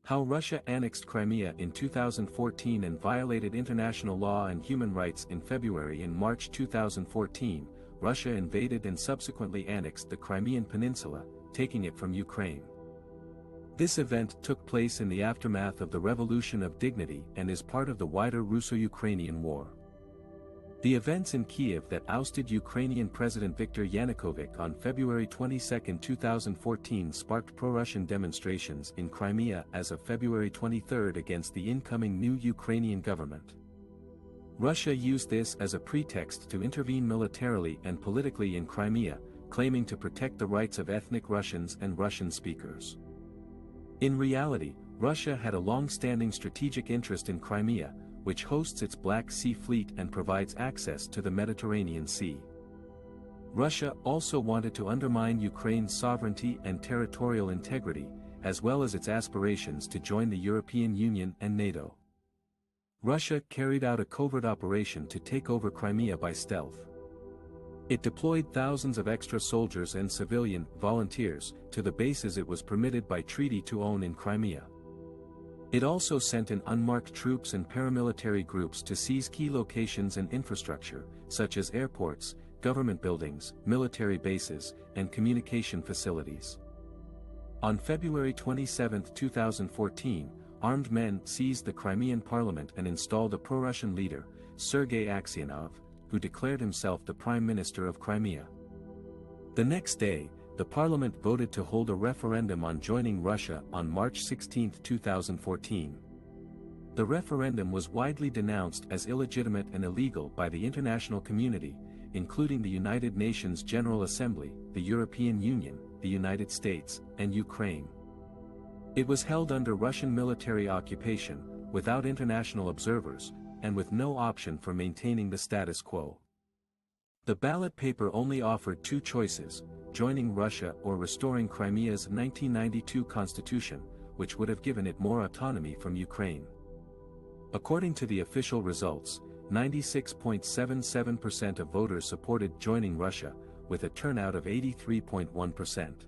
How Russia annexed Crimea in 2014 and violated international law and human rights. In February and March 2014, Russia invaded and subsequently annexed the Crimean Peninsula, taking it from Ukraine. This event took place in the aftermath of the Revolution of Dignity and is part of the wider Russo-Ukrainian War. The events in Kiev that ousted Ukrainian President Viktor Yanukovych on February 22, 2014 sparked pro-Russian demonstrations in Crimea as of February 23 against the incoming new Ukrainian government. Russia used this as a pretext to intervene militarily and politically in Crimea, claiming to protect the rights of ethnic Russians and Russian speakers. In reality, Russia had a long-standing strategic interest in Crimea, which hosts its Black Sea Fleet and provides access to the Mediterranean Sea. Russia also wanted to undermine Ukraine's sovereignty and territorial integrity, as well as its aspirations to join the European Union and NATO. Russia carried out a covert operation to take over Crimea by stealth. It deployed thousands of extra soldiers and civilian volunteers to the bases it was permitted by treaty to own in Crimea. It also sent in unmarked troops and paramilitary groups to seize key locations and infrastructure, such as airports, government buildings, military bases, and communication facilities. On February 27, 2014, armed men seized the Crimean parliament and installed a pro-Russian leader, Sergei Aksyonov, who declared himself the Prime Minister of Crimea. The next day, the parliament voted to hold a referendum on joining Russia on March 16, 2014. The referendum was widely denounced as illegitimate and illegal by the international community, including the United Nations General Assembly, the European Union, the United States, and Ukraine. It was held under Russian military occupation, without international observers, and with no option for maintaining the status quo. The ballot paper only offered two choices: joining Russia or restoring Crimea's 1992 constitution, which would have given it more autonomy from Ukraine. According to the official results, 96.77% of voters supported joining Russia, with a turnout of 83.1%.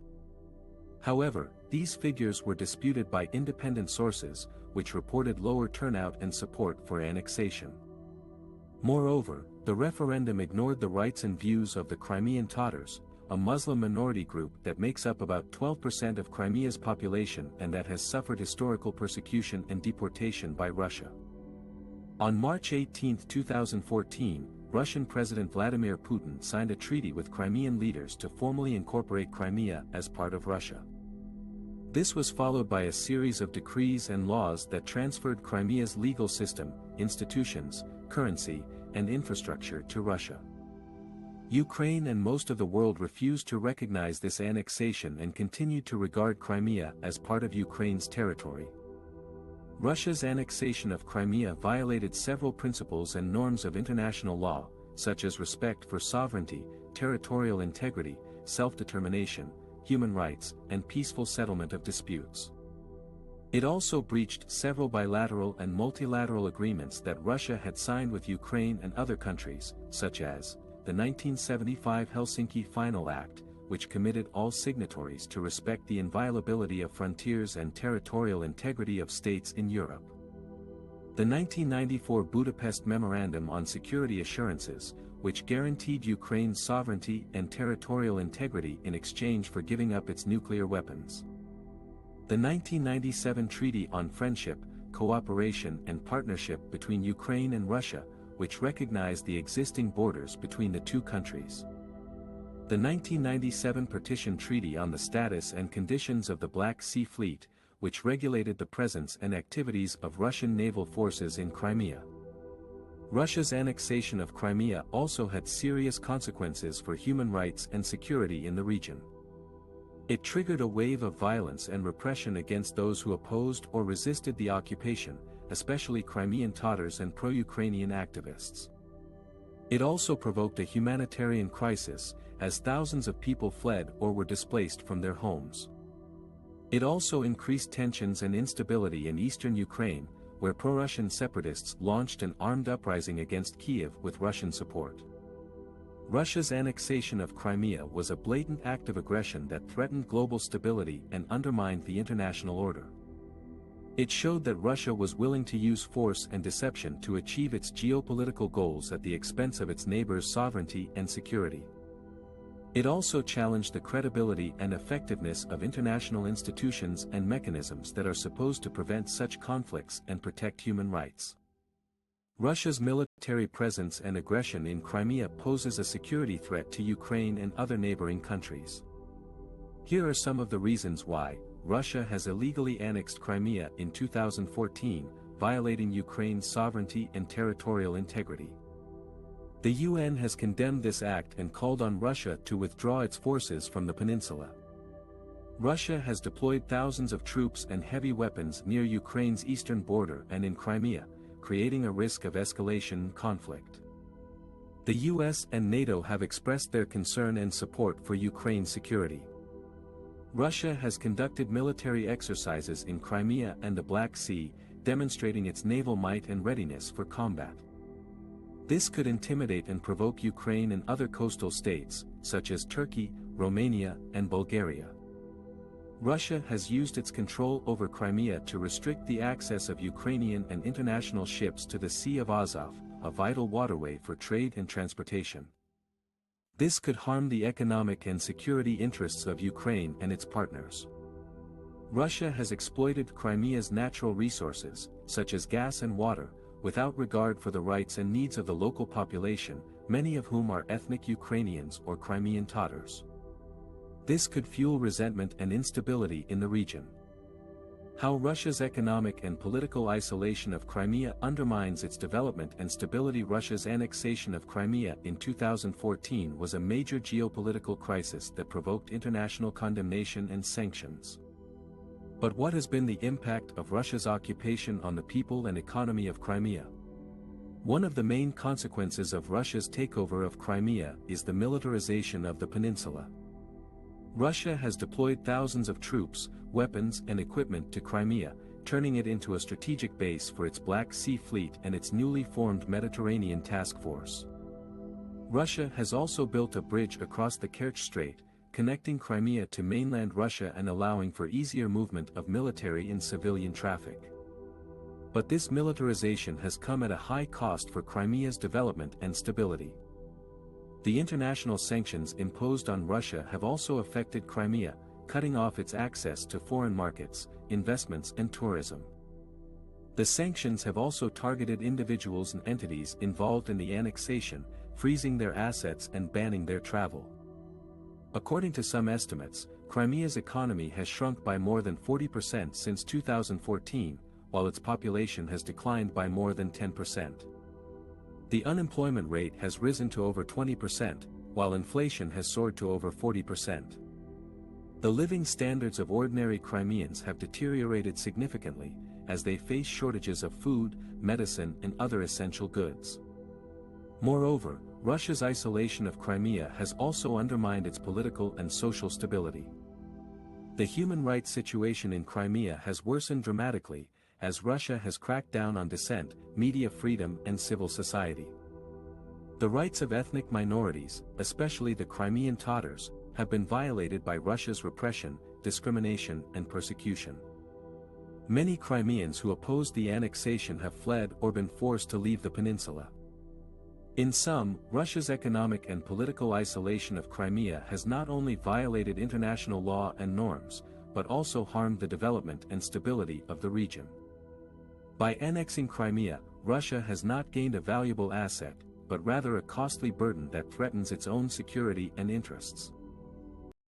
However, these figures were disputed by independent sources, which reported lower turnout and support for annexation. Moreover, the referendum ignored the rights and views of the Crimean Tatars, a Muslim minority group that makes up about 12% of Crimea's population and that has suffered historical persecution and deportation by Russia. On March 18, 2014, Russian President Vladimir Putin signed a treaty with Crimean leaders to formally incorporate Crimea as part of Russia. This was followed by a series of decrees and laws that transferred Crimea's legal system, institutions, currency, and infrastructure to Russia. Ukraine and most of the world refused to recognize this annexation and continued to regard Crimea as part of Ukraine's territory. Russia's annexation of Crimea violated several principles and norms of international law, such as respect for sovereignty, territorial integrity, self-determination, human rights, and peaceful settlement of disputes. It also breached several bilateral and multilateral agreements that Russia had signed with Ukraine and other countries, such as the 1975 Helsinki Final Act, which committed all signatories to respect the inviolability of frontiers and territorial integrity of states in Europe. The 1994 Budapest Memorandum on Security Assurances, which guaranteed Ukraine's sovereignty and territorial integrity in exchange for giving up its nuclear weapons. The 1997 Treaty on Friendship, Cooperation and Partnership between Ukraine and Russia, which recognized the existing borders between the two countries. The 1997 Partition Treaty on the Status and Conditions of the Black Sea Fleet, which regulated the presence and activities of Russian naval forces in Crimea. Russia's annexation of Crimea also had serious consequences for human rights and security in the region. It triggered a wave of violence and repression against those who opposed or resisted the occupation, especially Crimean Tatars and pro-Ukrainian activists. It also provoked a humanitarian crisis, as thousands of people fled or were displaced from their homes. It also increased tensions and instability in eastern Ukraine, where pro-Russian separatists launched an armed uprising against Kiev with Russian support. Russia's annexation of Crimea was a blatant act of aggression that threatened global stability and undermined the international order. It showed that Russia was willing to use force and deception to achieve its geopolitical goals at the expense of its neighbors' sovereignty and security. It also challenged the credibility and effectiveness of international institutions and mechanisms that are supposed to prevent such conflicts and protect human rights. Russia's military presence and aggression in Crimea poses a security threat to Ukraine and other neighboring countries. Here are some of the reasons why. Russia has illegally annexed Crimea in 2014, violating Ukraine's sovereignty and territorial integrity. The UN has condemned this act and called on Russia to withdraw its forces from the peninsula. Russia has deployed thousands of troops and heavy weapons near Ukraine's eastern border and in Crimea, creating a risk of escalation and conflict. The US and NATO have expressed their concern and support for Ukraine's security. Russia has conducted military exercises in Crimea and the Black Sea, demonstrating its naval might and readiness for combat. This could intimidate and provoke Ukraine and other coastal states, such as Turkey, Romania, and Bulgaria. Russia has used its control over Crimea to restrict the access of Ukrainian and international ships to the Sea of Azov, a vital waterway for trade and transportation. This could harm the economic and security interests of Ukraine and its partners. Russia has exploited Crimea's natural resources, such as gas and water, without regard for the rights and needs of the local population, many of whom are ethnic Ukrainians or Crimean Tatars. This could fuel resentment and instability in the region. How Russia's economic and political isolation of Crimea undermines its development and stability. Russia's annexation of Crimea in 2014 was a major geopolitical crisis that provoked international condemnation and sanctions. But what has been the impact of Russia's occupation on the people and economy of Crimea? One of the main consequences of Russia's takeover of Crimea is the militarization of the peninsula. Russia has deployed thousands of troops, weapons and equipment to Crimea, turning it into a strategic base for its Black Sea Fleet and its newly formed Mediterranean Task Force. Russia has also built a bridge across the Kerch Strait, connecting Crimea to mainland Russia and allowing for easier movement of military and civilian traffic. But this militarization has come at a high cost for Crimea's development and stability. The international sanctions imposed on Russia have also affected Crimea, cutting off its access to foreign markets, investments and tourism. The sanctions have also targeted individuals and entities involved in the annexation, freezing their assets and banning their travel. According to some estimates, Crimea's economy has shrunk by more than 40% since 2014, while its population has declined by more than 10%. The unemployment rate has risen to over 20%, while inflation has soared to over 40%. The living standards of ordinary Crimeans have deteriorated significantly, as they face shortages of food, medicine and other essential goods. Moreover, Russia's isolation of Crimea has also undermined its political and social stability. The human rights situation in Crimea has worsened dramatically, as Russia has cracked down on dissent, media freedom and civil society. The rights of ethnic minorities, especially the Crimean Tatars, have been violated by Russia's repression, discrimination and persecution. Many Crimeans who opposed the annexation have fled or been forced to leave the peninsula. In sum, Russia's economic and political isolation of Crimea has not only violated international law and norms, but also harmed the development and stability of the region. By annexing Crimea, Russia has not gained a valuable asset, but rather a costly burden that threatens its own security and interests.